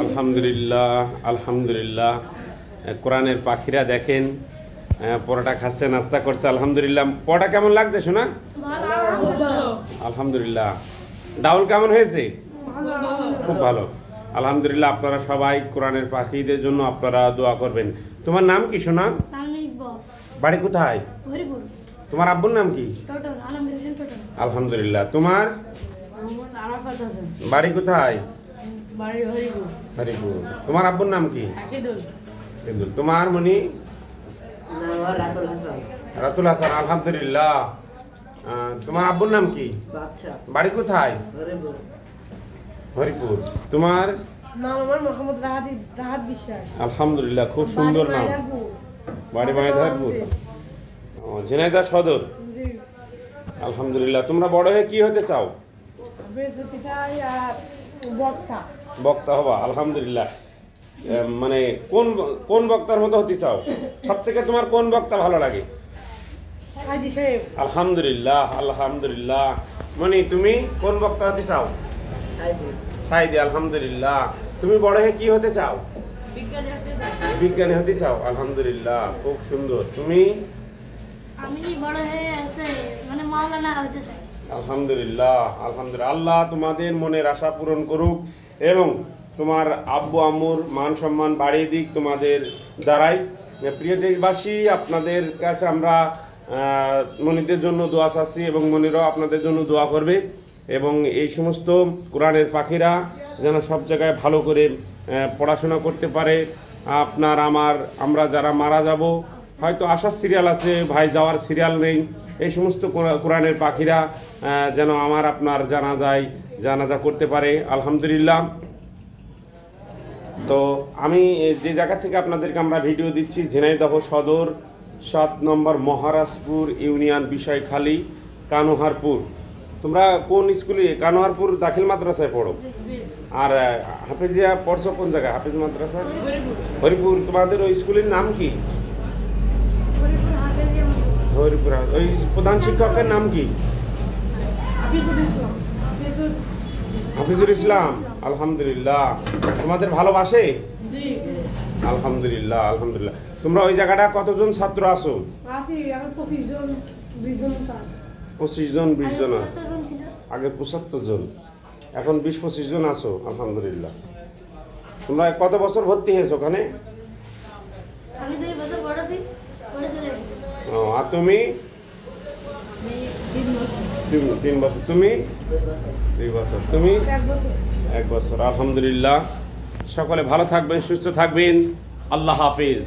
আলহামদুলিল্লাহ আলহামদুলিল্লাহ। কোরআনের পাখিরা দেখেন পরোটা খাচ্ছে, নাস্তা করছে। আলহামদুলিল্লাহ। পরোটা কেমন লাগছে শোনা? আলহামদুলিল্লাহ। ডাউল কেমন হয়েছে? খুব ভালো আলহামদুলিল্লাহ। আপনারা সবাই কোরআনের পাখিদের জন্য আপনারা দোয়া করবেন। তোমার নাম কি শোনা? বাড়ি কোথায়? তোমার আব্বুর নাম কি? আলহামদুলিল্লাহ। তোমার বাড়ি কোথায়? হরিপুর। তোমার আব্বুর নাম কি? তোমার মনি? রাতুল হাসান। আলহামদুলিল্লাহ। তোমার আব্বুর নাম কি? বাড়ি কোথায়? হরিপুর। তোমার আলহামদুলিল্লাহ, খুব সুন্দর নাম। বাড়ি মাইধারপুর, ঝিনাইদহ সদর। আলহামদুলিল্লাহ। তোমরা বড় হয়ে কি হতে চাও? বক্তা হবা। আলহামদুলিল্লাহ। মানে কোন কোন বক্তার মতো হতে চাও? সব থেকে তোমার কোন বক্তা ভালো লাগে? আলহামদুলিল্লাহ আলহামদুলিল্লাহ। মানে তুমি কোন বক্তা হতে চাও? সাইদি। আলহামদুলিল্লাহ। তুমি বড় হয়ে কি হতে চাও? বিজ্ঞানী হতে চাও। আলহামদুলিল্লাহ, খুব সুন্দর। তুমি? আমি বড় হয়ে আছে মানে মাওলানা হতে চাই। আলহামদুলিল্লাহ আলহামদুলিল্লাহ। আল্লাহ তোমাদের মনের আশা পূরণ করুক এবং তোমার আব্বু আম্মুর মান সম্মান বাড়িয়ে দিক তোমাদের দ্বারাই। প্রিয় দেশবাসী, আপনাদের কাছে আমরা মনিদের জন্য দোয়া চাচ্ছি এবং মনিরাও আপনাদের জন্য দোয়া করবে এবং এই সমস্ত কোরআনের পাখিরা যেন সব জায়গায় ভালো করে পড়াশোনা করতে পারে। আমরা যারা মারা যাব, হয়তো আসার সিরিয়াল আছে, ভাই যাওয়ার সিরিয়াল নেই, এই সমস্ত কোরআনের পাখিরা যেন আপনার জানাজা করতে পারে। আলহামদুলিল্লাহ। তো আমি যে জায়গা থেকে আপনাদেরকে আমরা ভিডিও দিচ্ছি, ঝিনাইদহ সদর 7 নম্বর মহারাজপুর ইউনিয়ন, বিষয়খালী, কানোহারপুর। তোমরা কোন স্কুলে? কানোহারপুর দাখিল মাদ্রাসায় পড়ো। আর হাফেজিয়া পড়ছো কোন জায়গায়? হাফেজ মাদ্রাসা হরিপুর। তোমাদের ওই স্কুলের নাম কি? হরিপুর। ওই প্রধান শিক্ষকের নাম কি? হাফিজুল ইসলাম। আলহামদুলিল্লাহ। তোমাদের ভালোবাসে? আলহামদুলিল্লাহ আলহামদুলিল্লাহ। তোমরা ওই জায়গাটা কতজন ছাত্র আছো? 25 জন 20 জন। আগে 75 জন, এখন 20-25 জন আছো। আলহামদুলিল্লাহ। তোমরা কত বছর ভর্তি হয়েছো ওখানে? আমি 2 বছর পড়েছি। ও, আর তুমি? 3 বছর। তুমি? 2 বছর। তুমি? 1 বছর। আলহামদুলিল্লাহ। সকলে ভালো থাকবেন, সুস্থ থাকবেন। আল্লাহ হাফিজ।